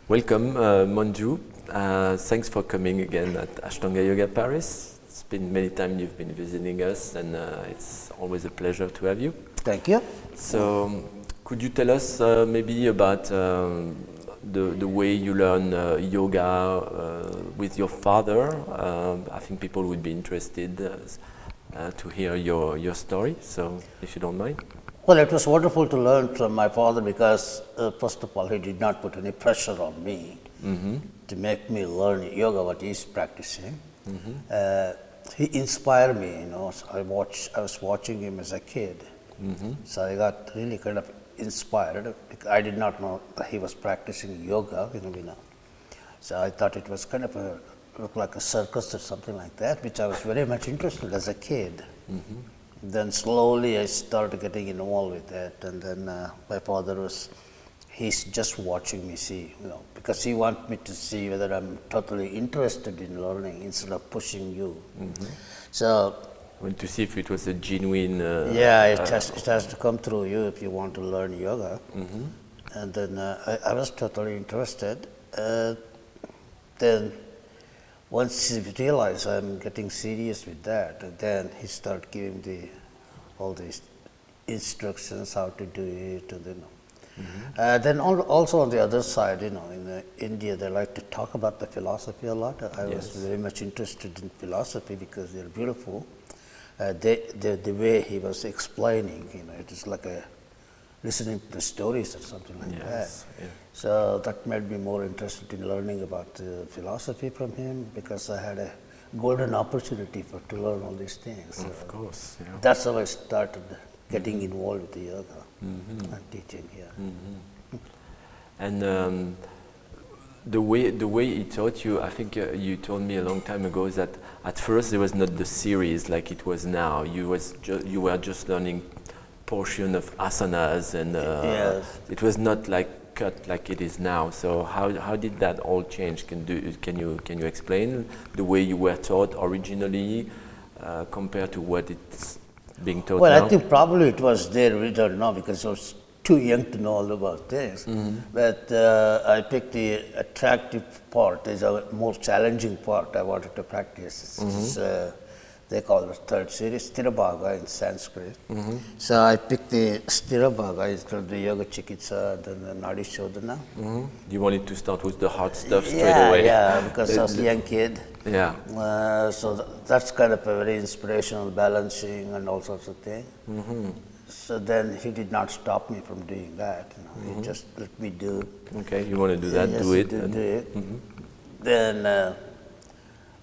Welcome, Manju. Thanks for coming again at Ashtanga Yoga Paris. It's been many times you've been visiting us, and it's always a pleasure to have you. Thank you. So, could you tell us maybe about the way you learn yoga with your father? I think people would be interested to hear your story. So, if you don't mind. Well, it was wonderful to learn from my father because, first of all, he did not put any pressure on me to make me learn yoga, what he's practicing. He inspired me, you know. So I was watching him as a kid. So I got really kind of inspired. I did not know that he was practicing yoga, you know. So I thought it was kind of looked like a circus or something like that, which I was very much interested as a kid. Then slowly I started getting involved with that, and then my father he's just watching me see, you know, because he wants me to see whether I'm totally interested in learning instead of pushing you. So, I want to see if it was a genuine. Yeah, it has to come through you if you want to learn yoga. And then I was totally interested. Then once he realized I'm getting serious with that, and then he started giving all these instructions how to do it, and then also on the other side, you know, in India they like to talk about the philosophy a lot. I was very much interested in philosophy because they're beautiful. The way he was explaining, you know, it is like listening to the stories or something like that. Yeah. So that made me more interested in learning about philosophy from him, because I had a golden opportunity to learn all these things. Of course. Yeah. That's how I started getting involved with the yoga and teaching here. And the way he taught you, I think you told me a long time ago, is that at first there was not the series like it was now. You were just learning portion of asanas, and it was not like cut like it is now. So how did that all change? Can you explain the way you were taught originally compared to what it's being taught now? Well, I think probably it was there, we don't know, because I was too young to know all about this. But I picked the attractive part. There's a more challenging part I wanted to practice. They call it third series, Sthirabhaga in Sanskrit. So I picked the Sthirabhaga, it's called the Yoga Chikitsa, then the Nadi Shodhana. You wanted to start with the hard stuff straight away. Yeah, because I was a young kid. Yeah. So that's kind of a very inspirational balancing and all sorts of things. So then he did not stop me from doing that. You know, he just let me do. Okay, you want to do that, do it. Do it. Then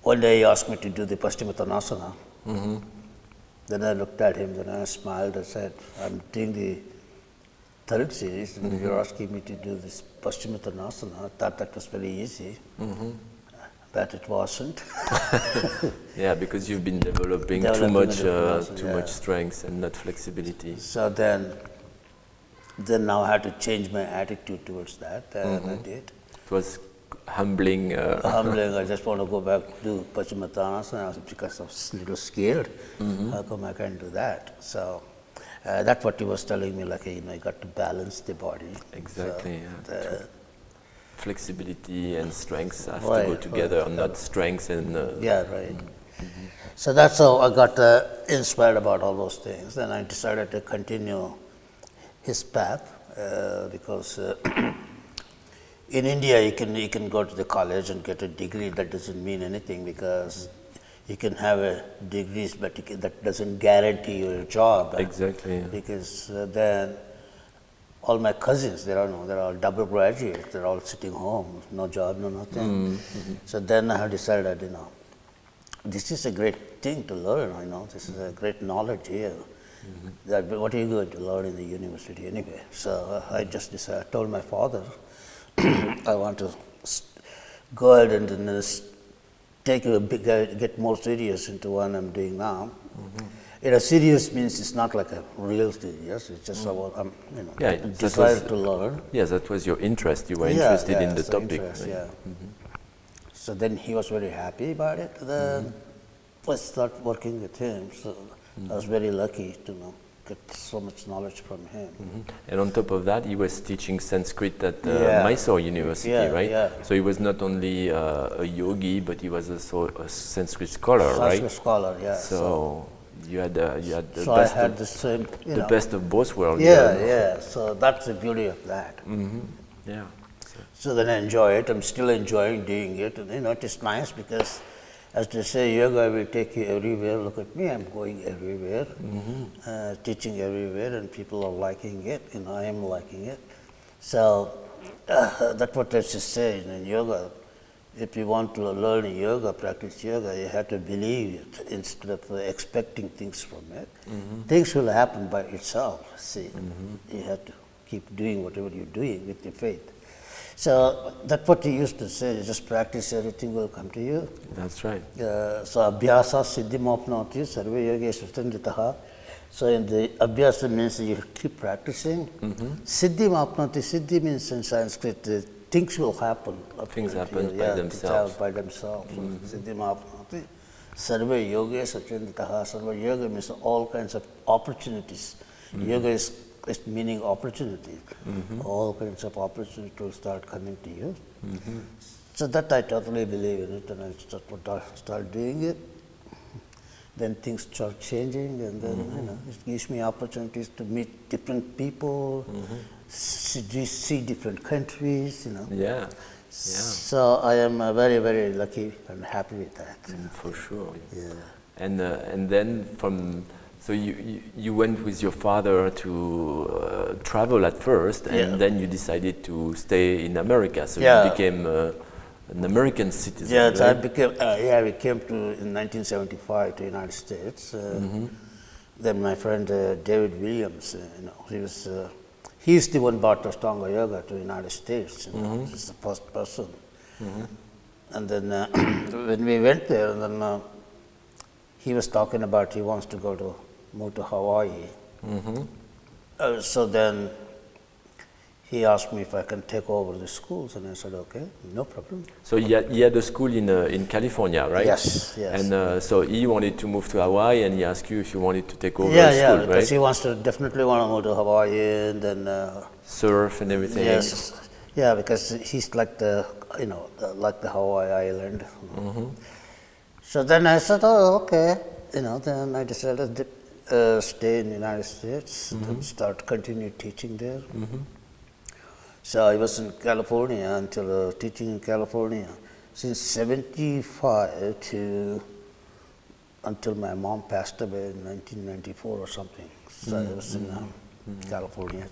one day he asked me to do the Paschimottanasana. Then I looked at him, then I smiled and said, I'm doing the third series, and you're asking me to do this Paschimottanasana. I thought that was very easy, but it wasn't. Yeah, because you've been developing too much strength and not flexibility. So then now I had to change my attitude towards that, and I did. It was humbling. Humbling. I just want to go back to do Paschimottanasana because I was a little scared. How come I can't do that? So that's what he was telling me, like, you know, you got to balance the body. Exactly. So flexibility and strength have to go together, not strength and. Yeah, right. So that's how I got inspired about all those things. Then I decided to continue his path because. In India, you can go to the college and get a degree. That doesn't mean anything, because you can have a degrees, but that doesn't guarantee you a job. Exactly. Yeah. Because then all my cousins, they're all double graduates. They're all sitting home, no job, no nothing. So then I have decided, you know, this is a great thing to learn. You know, this is a great knowledge here. That what are you going to learn in the university anyway? So I just decided. I told my father. I want to go ahead and get more serious into what I'm doing now. You know, serious means it's not like a real serious. It's just about desire to learn. Yes, that was your interest. You were interested in the topic. Interest, So then he was very happy about it. Then I started working with him. So I was very lucky to know get so much knowledge from him. And on top of that, he was teaching Sanskrit at Yeah. Mysore University, Yeah, right? yeah. So he was not only a yogi, but he was also a Sanskrit scholar, Sanskrit right? scholar, yeah. So you had the So I best had of, the same, you the know. best of both worlds. Yeah, yeah. So that's the beauty of that. Yeah. So then I enjoy it. I'm still enjoying doing it. And, you know, it is nice because, as they say, yoga will take you everywhere. Look at me, I'm going everywhere, teaching everywhere, and people are liking it. You know, I am liking it. So that's what I just say in yoga. If you want to learn yoga, practice yoga, you have to believe it instead of expecting things from it. Things will happen by itself. See, you have to keep doing whatever you're doing with your faith. So that's what he used to say, just practice, everything will come to you. That's right. So abhyasa siddhim apnoti sarve yogeshu sthitaha. So in the abhyasa means you keep practicing. Siddhim apnoti, siddhi means in Sanskrit, things will happen. Things happen by themselves. By themselves. Siddhim apnoti sarve yogeshu sthitaha. Sarve yoga means all kinds of opportunities. Yoga is meaning opportunity. All kinds of opportunities will start coming to you. So that I totally believe in it, and I start doing it. Then things start changing, and then you know, it gives me opportunities to meet different people, see different countries. You know. Yeah. So I am very, very lucky and happy with that. For sure. Yeah. And then from. So you went with your father to travel at first, and then you decided to stay in America. So you became an American citizen. Yeah, right? so I became. We came to in 1975 to the United States. Then my friend David Williams, you know, he's the one brought Ashtanga yoga to the United States. You know, he's the first person. And then when we went there, and then he was talking about he wants to move to Hawaii. So then he asked me if I can take over the schools, and I said, okay, no problem. So he had a school in California, right? Yes, yes. And so he wanted to move to Hawaii, and he asked you if you wanted to take over the school, Yeah, right? because he wants to definitely want to move to Hawaii, and then surf and everything. yes, yeah, because he's like the like the Hawaii island. So then I said, oh, okay, you know. Then I decided to stay in the United States and continue teaching there. So I was in California until teaching in California since '75 until my mom passed away in 1994 or something. So I was in California.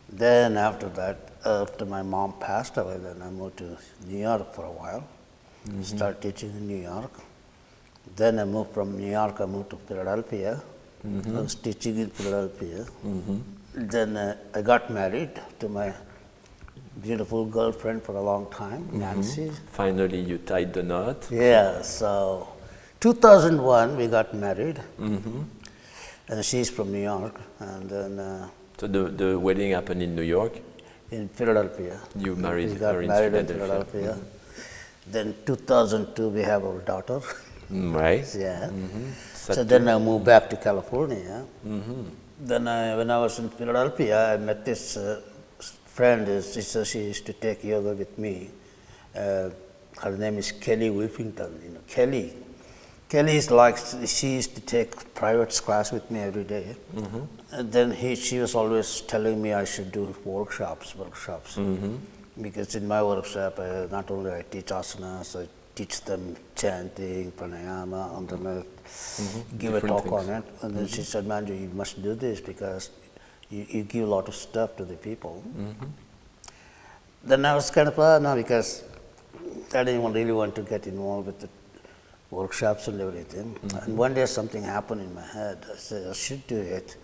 Then after that, after my mom passed away, then I moved to New York for a while. Started teaching in New York. Then I moved from New York. I moved to Philadelphia. I was teaching in Philadelphia. Then I got married to my beautiful girlfriend for a long time, Nancy. Finally, you tied the knot. Yeah, so 2001 we got married, and she's from New York, and then so the wedding happened in New York? in Philadelphia. You married We got her in married in Philadelphia. Philadelphia. Then 2002 we have our daughter. Right. Yeah. So So then I moved back to California. Then when I was in Philadelphia, I met this friend. She used to take yoga with me. Her name is Kelly Wilfington. You know, Kelly is like, she used to take private class with me every day. And then she was always telling me I should do workshops. Because in my workshop, not only I teach asanas, I teach them chanting, pranayama, and then I give a talk on it. And then she said, Manju, you must do this because you give a lot of stuff to the people. Then I was kind of, no, because I didn't really want to get involved with the workshops and everything. And one day something happened in my head. I said, I should do it.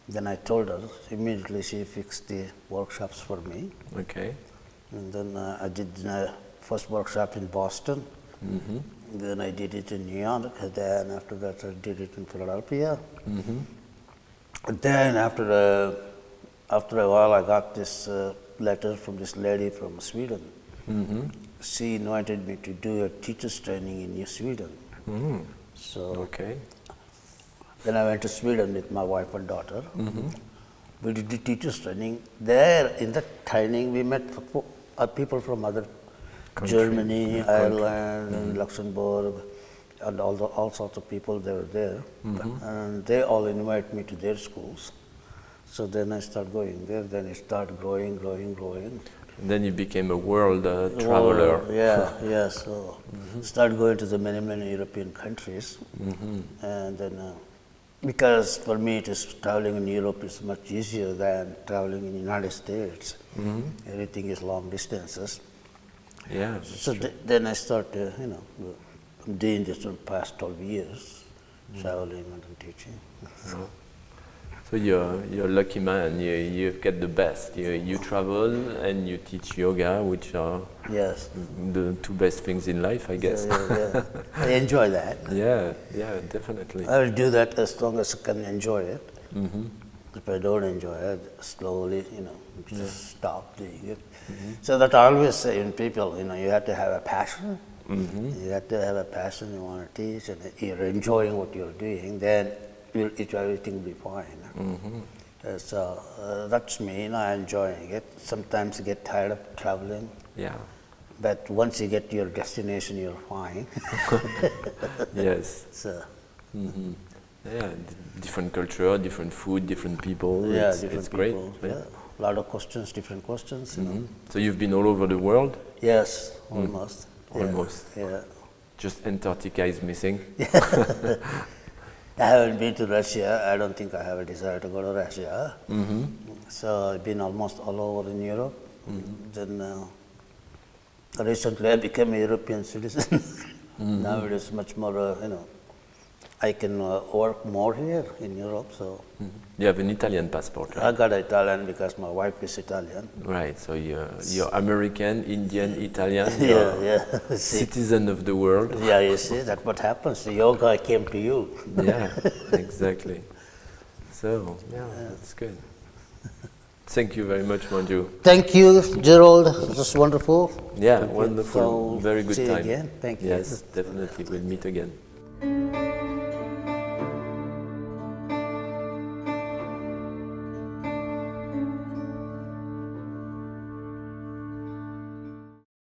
Then I told her, immediately she fixed the workshops for me. Okay. And then I did first workshop in Boston. Then I did it in New York. And then after that I did it in Philadelphia. And then after a while I got this letter from this lady from Sweden. She invited me to do a teacher's training in New Sweden. So Okay. Then I went to Sweden with my wife and daughter. We did the teachers training. There, in that training, we met people from other Germany, Ireland, and Luxembourg, and all sorts of people. They were there, and they all invite me to their schools. So then I start going there. Then it started growing. And then you became a world traveler. Yeah. So started going to the many European countries, and then because for me it is traveling in Europe is much easier than traveling in the United States. Everything is long distances. Yeah. So then I started, doing this for the past 12 years, traveling and teaching. So you're a lucky man. You've got the best. You travel and you teach yoga, which are the two best things in life, I guess. Yeah. I enjoy that. Yeah, definitely. I will do that as long as I can enjoy it. If I don't enjoy it, slowly, just stop doing it. So that I always say in people, you have to have a passion. You have to have a passion. You want to teach, and you're enjoying what you're doing. Then everything will be fine. So that's me. I'm enjoying it. Sometimes you get tired of traveling. Yeah. But once you get to your destination, you're fine. Yes. So. Yeah, different culture, different food, different people. Yeah, it's different great. people. Yeah. A lot of questions, different questions. So you've been all over the world? Yes, almost. Almost. Yeah. Just Antarctica is missing. I haven't been to Russia. I don't think I have a desire to go to Russia. So I've been almost all over in Europe. Then recently I became a European citizen. Now it is much more, I can work more here in Europe. So you have an Italian passport, right? I got Italian because my wife is Italian. Right. So you're American, Indian, Italian. Yeah. Citizen of the world. Yeah, you see, that's what happens. The yoga came to you. Yeah, exactly. So that's good. Thank you very much, Manju. Thank you, Gerald. It was wonderful. Yeah, wonderful. So very good see time. you again. Thank you. Yes, definitely. We'll meet again.